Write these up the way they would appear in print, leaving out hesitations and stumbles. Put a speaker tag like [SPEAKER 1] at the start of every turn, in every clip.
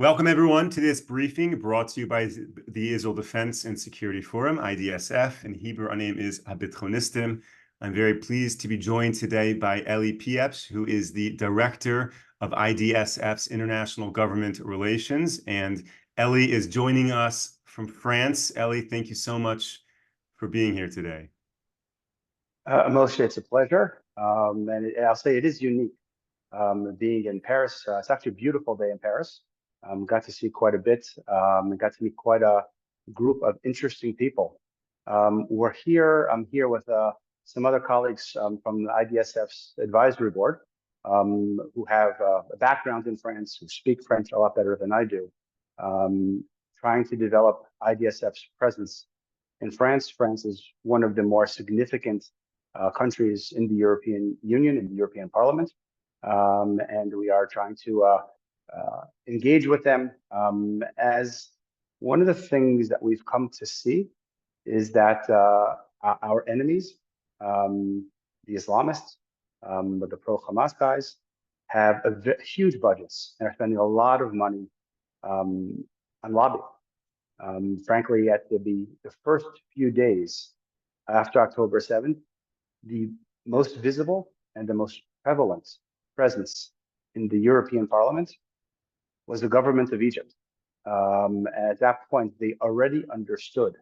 [SPEAKER 1] Welcome, everyone, to this briefing brought to you by the Israel Defense and Security Forum, IDSF. In Hebrew, our name is Habitchonistim. I'm very pleased to be joined today by Elie Pierpz, who is the Director of IDSF's International Government Relations. And Elie is joining us from France. Elie, thank you so much for being here today.
[SPEAKER 2] Moshe, it's a pleasure. I'll say it is unique being in Paris. It's actually a beautiful day in Paris. Got to see quite a bit. Got to meet quite a group of interesting people. I'm here with some other colleagues from the IDSF's advisory board who have a background in France, who speak French a lot better than I do, trying to develop IDSF's presence in France. France is one of the more significant countries in the European Union, in the European Parliament. And we are trying to engage with them as one of the things that we've come to see is that our enemies, the Islamists, the pro-Hamas guys, have huge budgets and are spending a lot of money on lobbying. Frankly, at the first few days after October 7th, the most visible and the most prevalent presence in the European Parliament was the government of Egypt. At that point, they already understood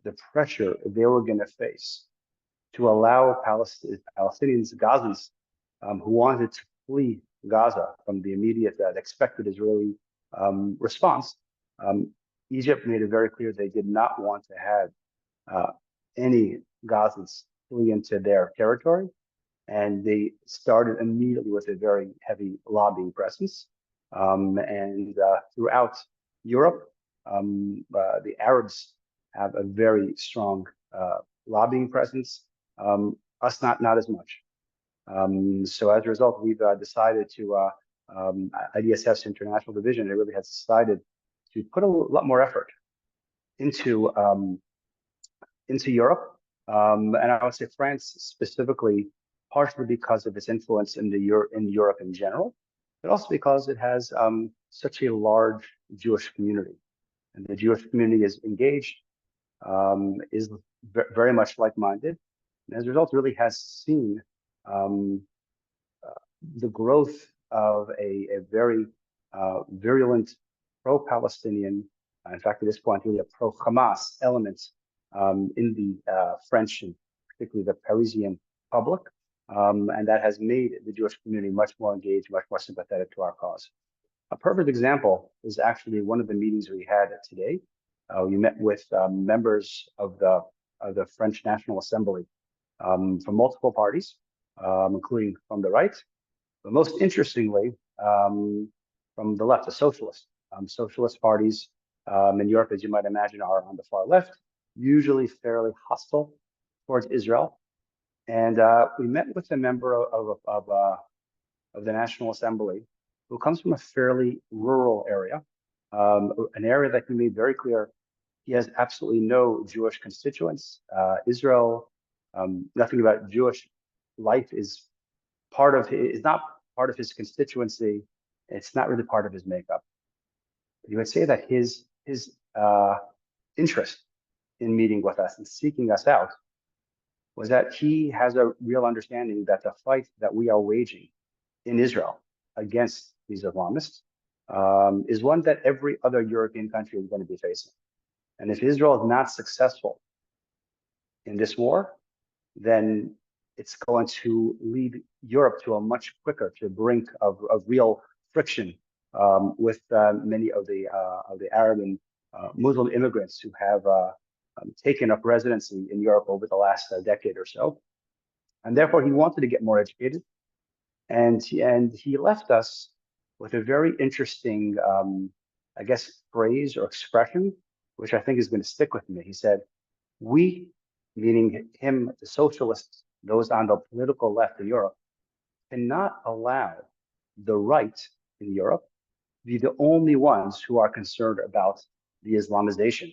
[SPEAKER 2] the pressure they were going to face to allow Palestinians, Gazans, who wanted to flee Gaza from the immediate expected Israeli response. Egypt made it very clear they did not want to have any Gazans flee into their territory, and they started immediately with a very heavy lobbying presence. Throughout Europe, the Arabs have a very strong lobbying presence. Us not as much. So as a result, we've decided to IDSF's international division. It really has decided to put a lot more effort into Europe. And I would say France specifically, partially because of its influence in Europe in general, but also because it has such a large Jewish community, and the Jewish community is engaged, is very much like-minded, and as a result, really has seen the growth of a very virulent pro-Palestinian, in fact, at this point, really a pro-Hamas element in the French and particularly the Parisian public. And that has made the Jewish community much more engaged, much more sympathetic to our cause. A perfect example is actually one of the meetings we had today. We met with members of the French National Assembly from multiple parties, including from the right, but most interestingly, from the left, the socialists. Socialist parties in Europe, as you might imagine, are on the far left, usually fairly hostile towards Israel. And we met with a member of the National Assembly who comes from a fairly rural area, an area that can be very clear he has absolutely no Jewish constituents. Israel, nothing about Jewish life is not part of his constituency. It's not really part of his makeup. You would say that his interest in meeting with us and seeking us out was that he has a real understanding that the fight that we are waging in Israel against these Islamists is one that every other European country is going to be facing. And if Israel is not successful in this war, then it's going to lead Europe to a much quicker to the brink of real friction with many of the Arab and Muslim immigrants who have taken up residency in Europe over the last decade or so. And therefore, he wanted to get more educated. And he left us with a very interesting, I guess, phrase or expression, which I think is going to stick with me. He said, we, meaning him, the socialists, those on the political left in Europe, cannot allow the right in Europe be the only ones who are concerned about the Islamization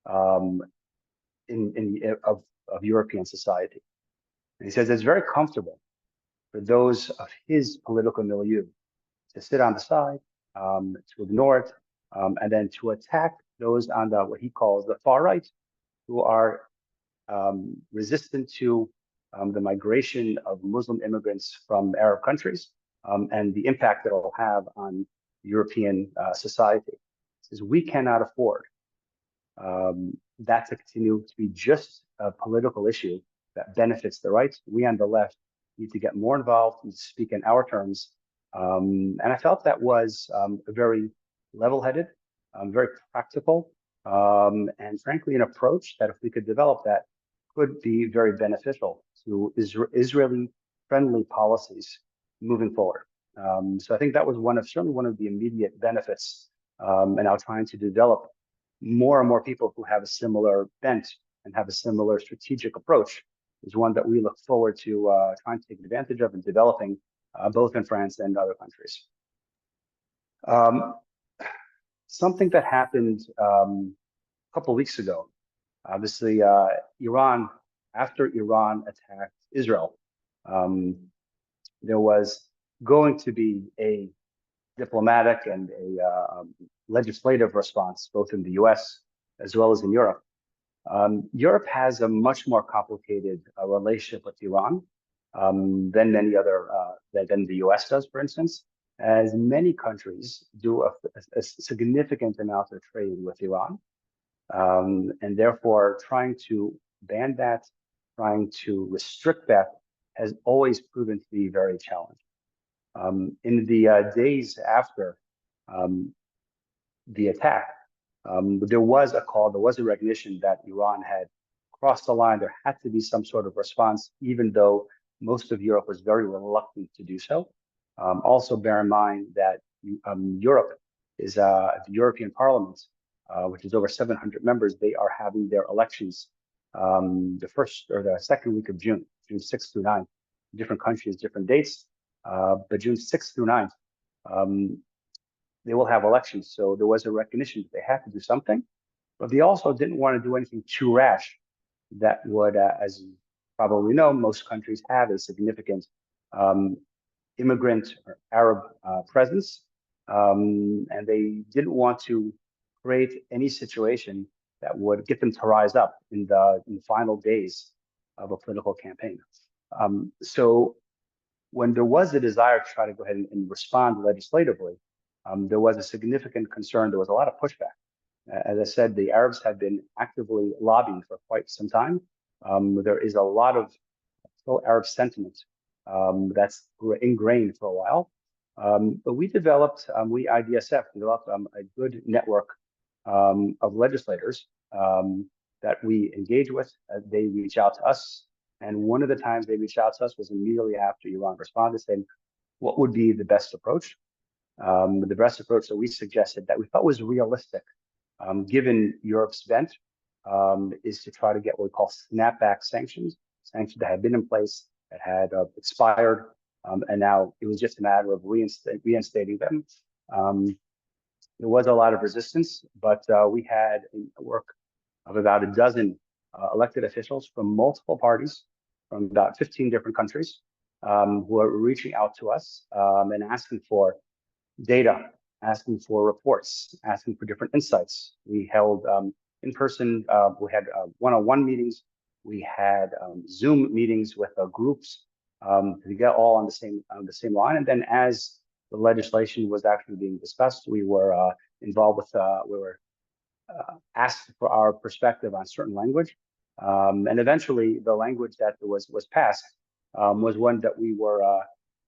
[SPEAKER 2] of European society. And he says it's very comfortable for those of his political milieu to sit on the side, to ignore it, and then to attack those on what he calls the far right, who are resistant to the migration of Muslim immigrants from Arab countries and the impact that it will have on European society. Says we cannot afford that to continue to be just a political issue that benefits the right. We on the left need to get more involved and speak in our terms. And I felt that was a very level-headed, very practical, and frankly, an approach that if we could develop that could be very beneficial to Israeli-friendly policies moving forward. So I think that was certainly one of the immediate benefits, and now trying to develop more and more people who have a similar bent and have a similar strategic approach is one that we look forward to trying to take advantage of and developing both in France and other countries. Something that happened a couple of weeks ago, obviously Iran, after Iran attacked Israel, there was going to be a diplomatic and a legislative response, both in the US as well as in Europe. Europe has a much more complicated relationship with Iran than many other, than the US does, for instance, as many countries do a significant amount of trade with Iran. And therefore, trying to ban that, trying to restrict that has always proven to be very challenging. In the days after the attack, there was a call, there was a recognition that Iran had crossed the line. There had to be some sort of response, even though most of Europe was very reluctant to do so. Also bear in mind that Europe is the European Parliament, which is over 700 members. They are having their elections the first or the second week of June 6th through 9th. Different countries, different dates, but June 6th through 9th, they will have elections. So there was a recognition that they had to do something, but they also didn't want to do anything too rash that would, as you probably know, most countries have a significant immigrant or Arab presence, and they didn't want to create any situation that would get them to rise up in the final days of a political campaign. So when there was a desire to try to go ahead and respond legislatively, there was a significant concern. There was a lot of pushback. As I said, the Arabs had been actively lobbying for quite some time. There is a lot of pro-Arab sentiment that's ingrained for a while. But we developed, we IDSF developed a good network of legislators that we engage with. They reach out to us. And one of the times they reached out to us was immediately after Iran responded, saying, what would be the best approach? The best approach that we suggested that we thought was realistic, given Europe's bent, is to try to get what we call snapback sanctions that had been in place, that had expired, and now it was just a matter of reinstating them. There was a lot of resistance, but we had a work of about a dozen elected officials from multiple parties, from about 15 different countries, who are reaching out to us and asking for data, asking for reports, asking for different insights. We held in-person, we had one-on-one meetings, we had Zoom meetings with groups to get all on the same line. And then as the legislation was actually being discussed, we were involved with, we were asked for our perspective on certain language. And eventually the language that was passed was one that we were,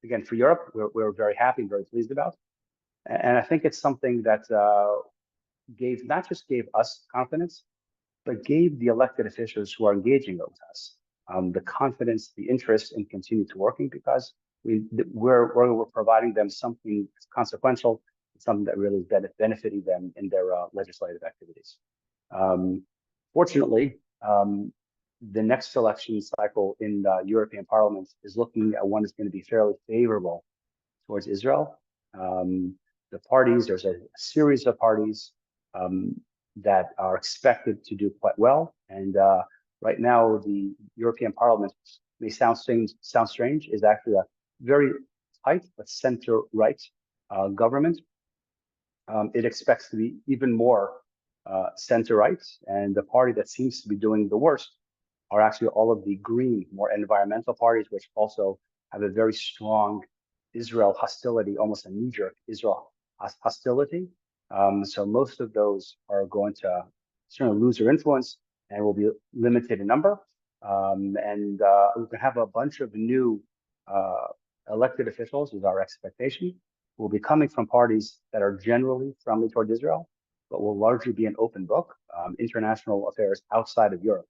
[SPEAKER 2] again, for Europe, we were very happy and very pleased about. And I think it's something that not just gave us confidence, but gave the elected officials who are engaging with us the confidence, the interest in continue to working, because we're providing them something consequential, something that really is benefiting them in their legislative activities. Fortunately, the next election cycle in the European Parliament is looking at one that's going to be fairly favorable towards Israel. The parties, there's a series of parties that are expected to do quite well. And right now, the European Parliament may sound strange, is actually a very tight but center-right government. it expects to be even more center-right, and the party that seems to be doing the worst are actually all of the green, more environmental parties, which also have a very strong Israel hostility, almost a knee-jerk Israel hostility. So most of those are going to certainly lose their influence and will be limited in number. And we can have a bunch of new uh, elected officials, is our expectation, will be coming from parties that are generally friendly toward Israel, but will largely be an open book. International affairs outside of Europe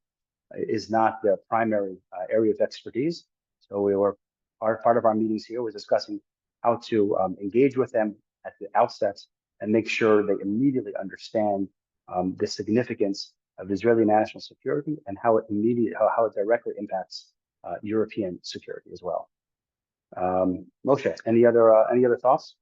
[SPEAKER 2] is not their primary area of expertise. So we were part of our meetings here was discussing how to engage with them at the outset and make sure they immediately understand the significance of Israeli national security and how it directly impacts European security as well. Moshe, any other thoughts?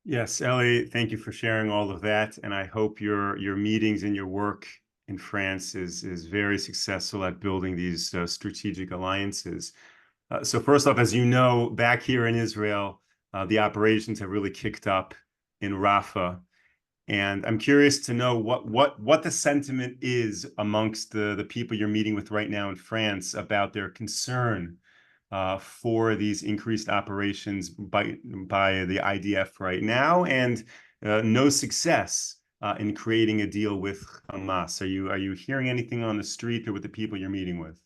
[SPEAKER 1] Yes, Elie, thank you for sharing all of that, and I hope your meetings and your work in France is very successful at building these strategic alliances. So first off, as you know, back here in Israel, the operations have really kicked up in Rafah, and I'm curious to know what the sentiment is amongst the people you're meeting with right now in France about their concern for these increased operations by the IDF right now, and no success in creating a deal with Hamas. Are you hearing anything on the street or with the people you're meeting with?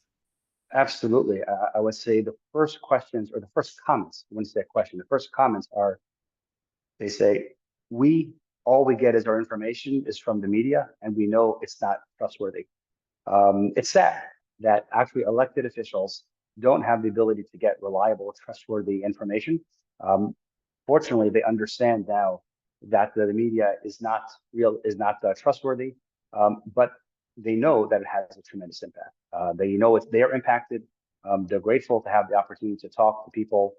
[SPEAKER 2] Absolutely. I would say the first questions or the first comments, I wouldn't say a question, the first comments are, they say, all we get is our information is from the media, and we know it's not trustworthy. It's sad that actually elected officials don't have the ability to get reliable, trustworthy information. Fortunately, they understand now that the media is not trustworthy, but they know that it has a tremendous impact. They know they're impacted. They're grateful to have the opportunity to talk to people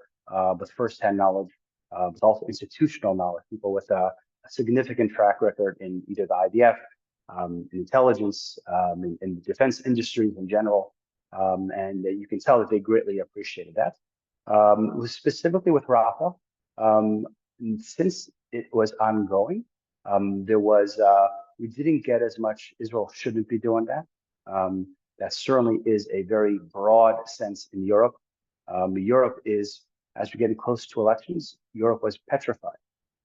[SPEAKER 2] with firsthand knowledge, but also institutional knowledge, people with a significant track record in either the IDF, in intelligence, in defense industries in general. And you can tell that they greatly appreciated that. Specifically with Rafah, since it was ongoing, we didn't get as much. Israel shouldn't be doing that. That certainly is a very broad sense in Europe. Europe is, as we're getting close to elections, Europe was petrified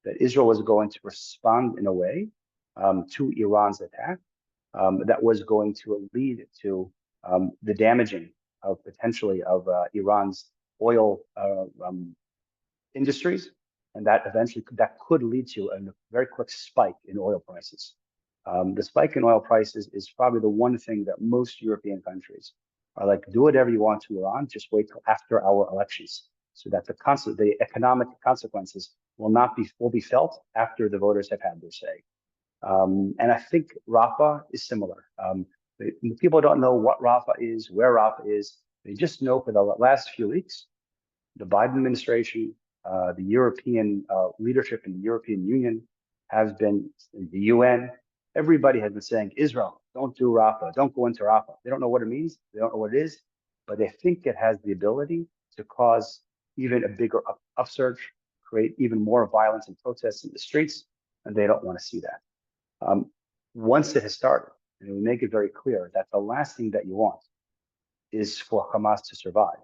[SPEAKER 2] that Israel was going to respond in a way to Iran's attack that was going to lead to the damaging of potentially of Iran's oil industries, and that could lead to a very quick spike in oil prices. The spike in oil prices is probably the one thing that most European countries are like, do whatever you want to Iran, just wait till after our elections, so that the economic consequences will be felt after the voters have had their say. And I think Rafah is similar. People don't know what Rafah is, where Rafah is. They just know for the last few weeks, the Biden administration, the European leadership in the European Union has been, the UN, everybody has been saying, Israel, don't do Rafah, don't go into Rafah. They don't know what it means, they don't know what it is, but they think it has the ability to cause even a bigger upsurge, create even more violence and protests in the streets, and they don't want to see that. Once it has started, and we make it very clear that the last thing that you want is for Hamas to survive.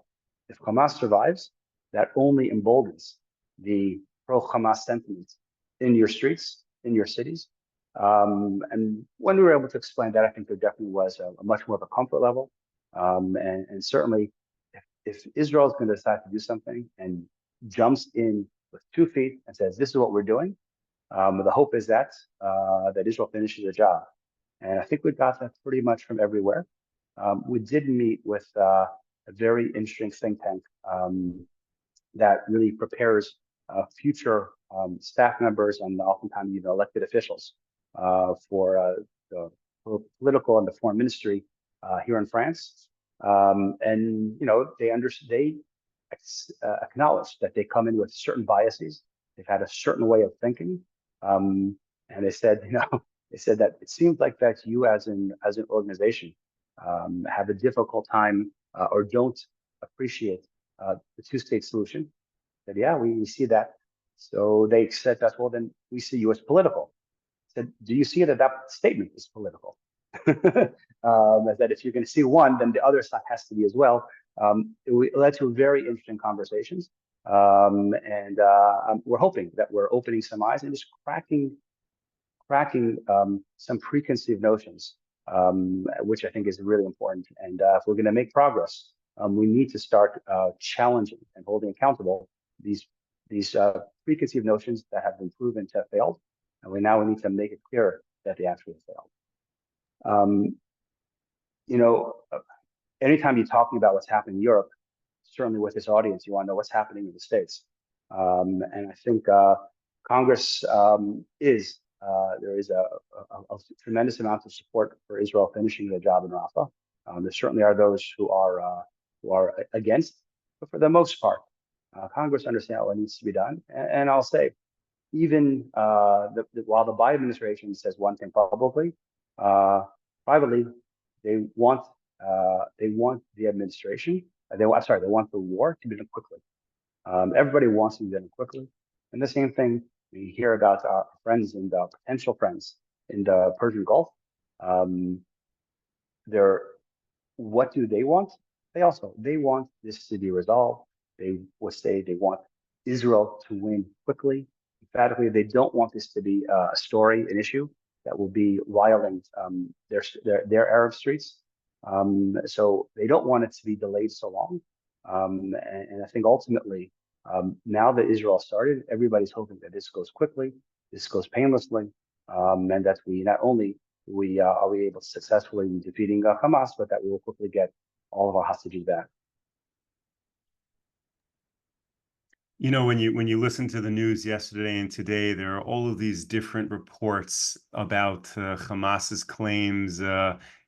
[SPEAKER 2] If Hamas survives, that only emboldens the pro-Hamas sentiment in your streets, in your cities. And when we were able to explain that, I think there definitely was a much more of a comfort level. And certainly, if Israel is going to decide to do something and jumps in with 2 feet and says, this is what we're doing, the hope is that Israel finishes the job. And I think we got that pretty much from everywhere. We did meet with a very interesting think tank that really prepares future staff members and oftentimes even elected officials for the political and the foreign ministry here in France. And they acknowledge that they come in with certain biases. They've had a certain way of thinking, and they said, that it seems like that you as an organization have a difficult time or don't appreciate the two-state solution. That we see that. So they said that, well, then we see you as political. I said, do you see that that statement is political? That if you're going to see one, then the other side has to be as well. It led to very interesting conversations. We're hoping that we're opening some eyes and just cracking some preconceived notions, which I think is really important. And if we're going to make progress, we need to start challenging and holding accountable these preconceived notions that have been proven to have failed. And we now need to make it clear that they actually failed. You know, anytime you're talking about what's happening in Europe, certainly with this audience, you want to know what's happening in the States. And I think Congress there is a tremendous amount of support for Israel finishing the job in Rafah. There certainly are those who are against, but for the most part, Congress understands what needs to be done. And I'll say, even while the Biden administration says one thing publicly, privately, they want the administration. They want the war to be done quickly. Everybody wants to be done quickly. And the same thing we hear about our friends and potential friends in the Persian Gulf. What do they want? They want this to be resolved. They will say they want Israel to win quickly, emphatically. They don't want this to be a story, an issue that will be riling their Arab streets. So they don't want it to be delayed so long. And I think ultimately, now that Israel started, everybody's hoping that this goes quickly, this goes painlessly, and that we not only are we able to successfully in defeating Hamas, but that we will quickly get all of our hostages back.
[SPEAKER 1] You know, when you listen to the news yesterday and today, there are all of these different reports about Hamas's claims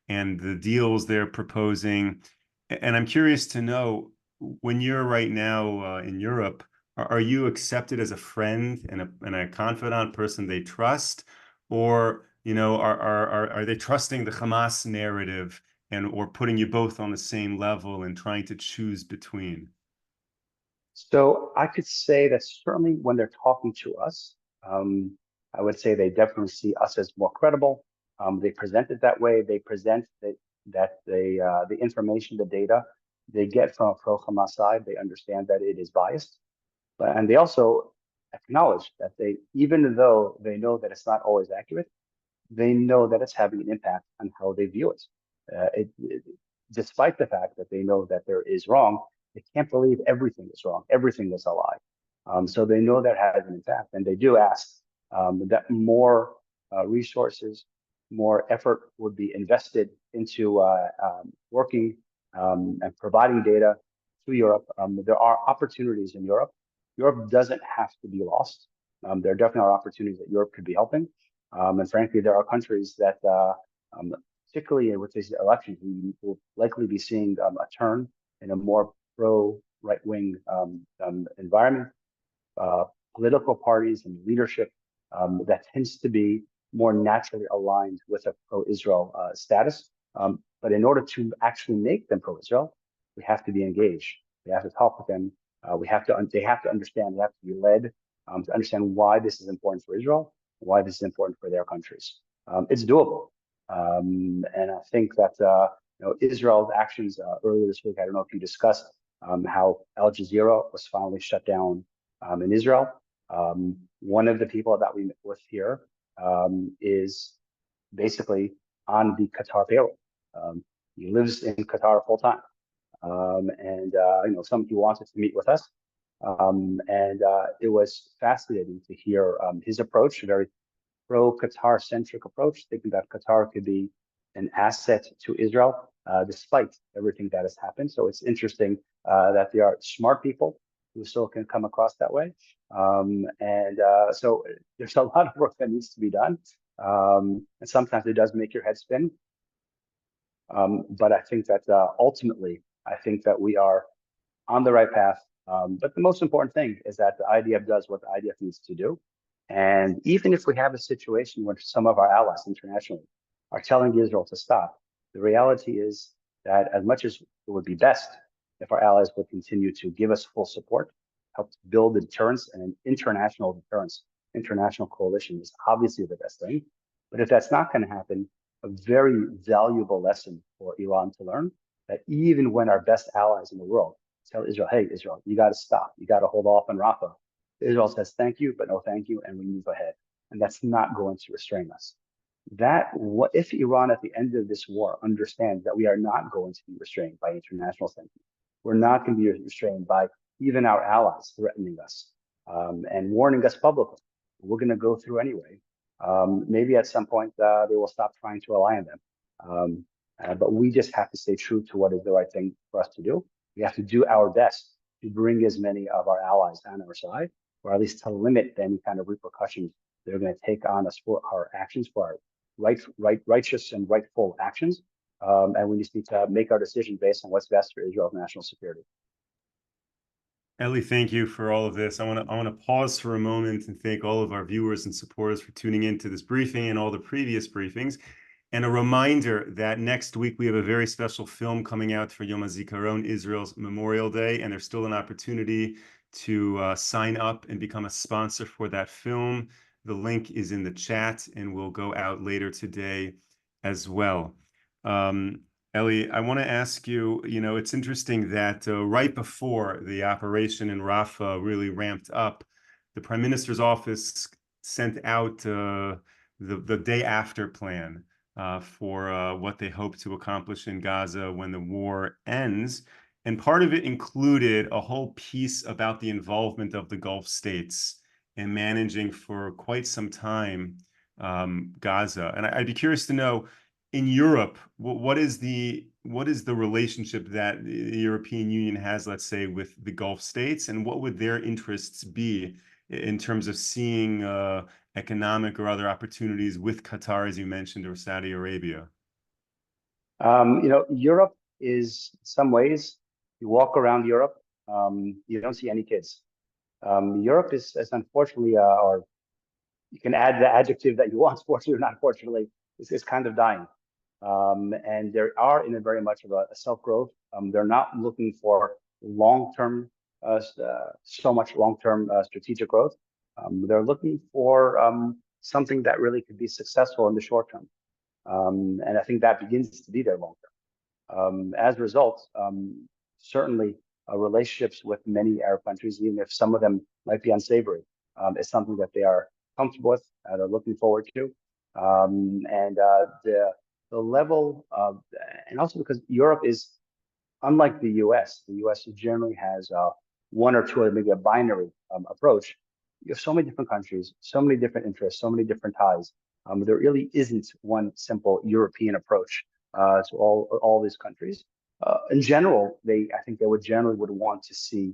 [SPEAKER 1] and the deals they're proposing. And I'm curious to know, when you're right now in Europe, are you accepted as a friend and a confidant person they trust, or are they trusting the Hamas narrative or putting you both on the same level and trying to choose between?
[SPEAKER 2] So I could say that certainly when they're talking to us, I would say they definitely see us as more credible. They present it that way. They present the information, the data they get from a pro-Hamas side. They understand that it is biased, and they also acknowledge that even though they know that it's not always accurate, they know that it's having an impact on how they view it. Despite the fact that they know that there is wrong, they can't believe everything is wrong. Everything is a lie. So they know that has an impact, and they do ask that more resources, more effort would be invested into working and providing data to Europe. There are opportunities in Europe. Europe doesn't have to be lost. There definitely are opportunities that Europe could be helping. And frankly, there are countries that, particularly with these elections, we will likely be seeing a turn in a more pro-right-wing environment, political parties and leadership that tends to be more naturally aligned with a pro-Israel status. But in order to actually make them pro-Israel, we have to be engaged. We have to talk with them. They have to understand. They have to be led to understand why this is important for Israel, why this is important for their countries. It's doable. And I think that Israel's actions earlier this week, I don't know if you discussed how Al Jazeera was finally shut down in Israel. One of the people that we met with here is basically on the Qatar payroll. He lives in Qatar full time. He wanted to meet with us. It was fascinating to hear his approach, a very pro-Qatar centric approach, thinking that Qatar could be an asset to Israel, despite everything that has happened. So it's interesting that there are smart people who still can come across that way. So there's a lot of work that needs to be done. And sometimes it does make your head spin. But I think that ultimately, I think that we are on the right path. But the most important thing is that the IDF does what the IDF needs to do. And even if we have a situation where some of our allies internationally are telling Israel to stop, the reality is that as much as it would be best if our allies would continue to give us full support, help build the deterrence, and an international deterrence, international coalition is obviously the best thing. But if that's not going to happen, a very valuable lesson for Iran to learn that even when our best allies in the world tell Israel, hey, Israel, you got to stop, you got to hold off on Rafah, Israel says thank you, but no thank you, and we move ahead. And that's not going to restrain us. That what if Iran at the end of this war understands that we are not going to be restrained by international sanctions, we're not going to be restrained by even our allies threatening us and warning us publicly, we're going to go through anyway. Maybe at some point they will stop trying to rely on them. But we just have to stay true to what is the right thing for us to do. We have to do our best to bring as many of our allies on our side, or at least to limit any kind of repercussions they're going to take on us for our actions, for our righteous and rightful actions. And we just need to make our decision based on what's best for Israel's national security.
[SPEAKER 1] Elie, thank you for all of this. I want to pause for a moment and thank all of our viewers and supporters for tuning into this briefing and all the previous briefings. And a reminder that next week we have a very special film coming out for Yom HaZikaron, Israel's Memorial Day, and there's still an opportunity to sign up and become a sponsor for that film. The link is in the chat and will go out later today as well. Elie, I want to ask you, it's interesting that right before the operation in Rafah really ramped up, the Prime Minister's office sent out the day after plan for what they hope to accomplish in Gaza when the war ends. And part of it included a whole piece about the involvement of the Gulf states in managing for quite some time Gaza. And I'd be curious to know, in Europe, what is the relationship that the European Union has, let's say, with the Gulf states, and what would their interests be in terms of seeing economic or other opportunities with Qatar, as you mentioned, or Saudi Arabia?
[SPEAKER 2] Europe is, in some ways, you walk around Europe, you don't see any kids. Europe is unfortunately, or you can add the adjective that you want, fortunately or not fortunately, is kind of dying. And they are in a very much of a self-growth. They're not looking for long-term, so much long-term strategic growth. They're looking for something that really could be successful in the short term. And I think that begins to be their long-term. As a result, certainly relationships with many Arab countries, even if some of them might be unsavory, is something that they are comfortable with, they're looking forward to. And the level of, and also because Europe is, unlike the US generally has one or two, maybe a binary approach. You have so many different countries, so many different interests, so many different ties. There really isn't one simple European approach to all these countries. In general, I think they would want to see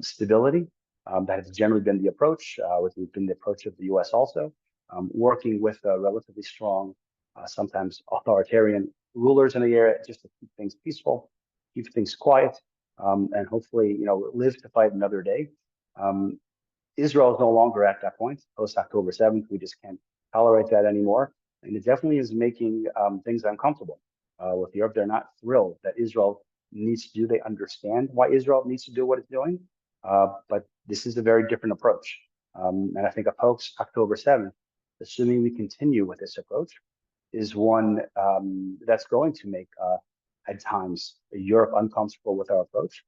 [SPEAKER 2] stability. That has generally been the approach, which has been the approach of the US also, working with relatively strong, sometimes authoritarian rulers in the area just to keep things peaceful, keep things quiet, and hopefully, live to fight another day. Israel is no longer at that point. Post October 7th, we just can't tolerate that anymore. And it definitely is making things uncomfortable with Europe. They're not thrilled that Israel needs to do. They understand why Israel needs to do what it's doing, but this is a very different approach. And I think a post October 7th, assuming we continue with this approach, is one that's going to make, at times, Europe uncomfortable with our approach.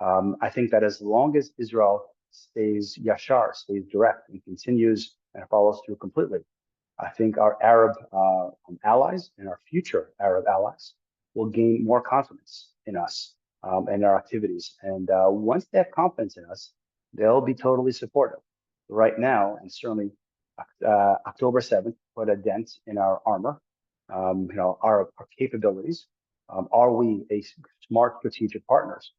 [SPEAKER 2] I think that as long as Israel stays yashar, stays direct, and continues and follows through completely, I think our Arab allies and our future Arab allies will gain more confidence in us and our activities. And once they have confidence in us, they'll be totally supportive. Right now, and certainly October 7th, put a dent in our armor, our capabilities. Are we a smart strategic partners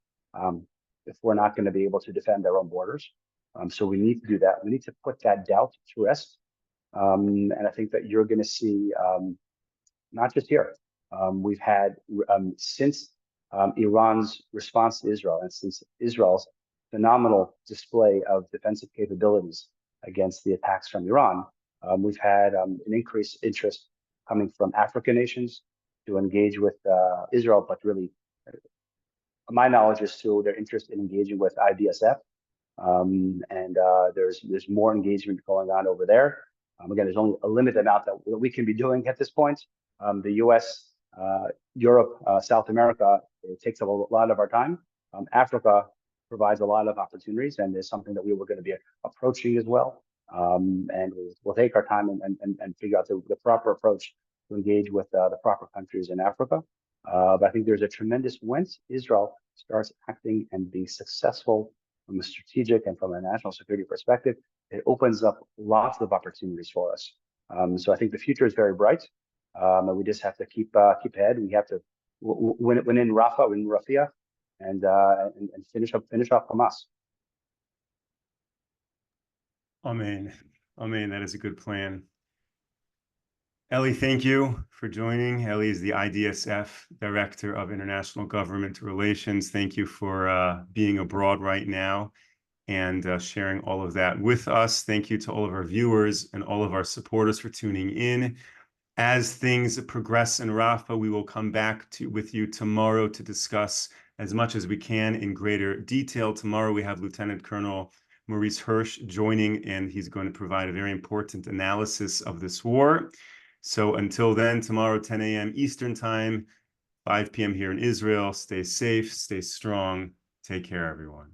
[SPEAKER 2] if we're not going to be able to defend our own borders? So we need to do that. We need to put that doubt to rest. And I think that you're going to see, not just here, we've had since Iran's response to Israel and since Israel's phenomenal display of defensive capabilities against the attacks from Iran, we've had an increased interest coming from African nations to engage with Israel, but really, my knowledge is too their interest in engaging with IDSF There's more engagement going on over there. Again, there's only a limited amount that we can be doing at this point. The U.S., Europe, South America, it takes up a lot of our time. Africa provides a lot of opportunities, and is something that we were going to be approaching as well. And we'll take our time and figure out the proper approach to engage with the proper countries in Africa. But I think there's a tremendous, once Israel starts acting and being successful from a strategic and from a national security perspective, it opens up lots of opportunities for us. So I think the future is very bright. And we just have to keep ahead. We have to win in Rafah, win Rafia, and finish off Hamas.
[SPEAKER 1] Amen. Amen. That is a good plan. Elie, thank you for joining. Elie is the IDSF Director of International Government Relations. Thank you for being abroad right now and sharing all of that with us. Thank you to all of our viewers and all of our supporters for tuning in. As things progress in Rafah, we will come back with you tomorrow to discuss as much as we can in greater detail. Tomorrow we have Lieutenant Colonel Maurice Hirsch joining, and he's going to provide a very important analysis of this war. So until then, tomorrow, 10 a.m. Eastern Time, 5 p.m. here in Israel. Stay safe, stay strong. Take care, everyone.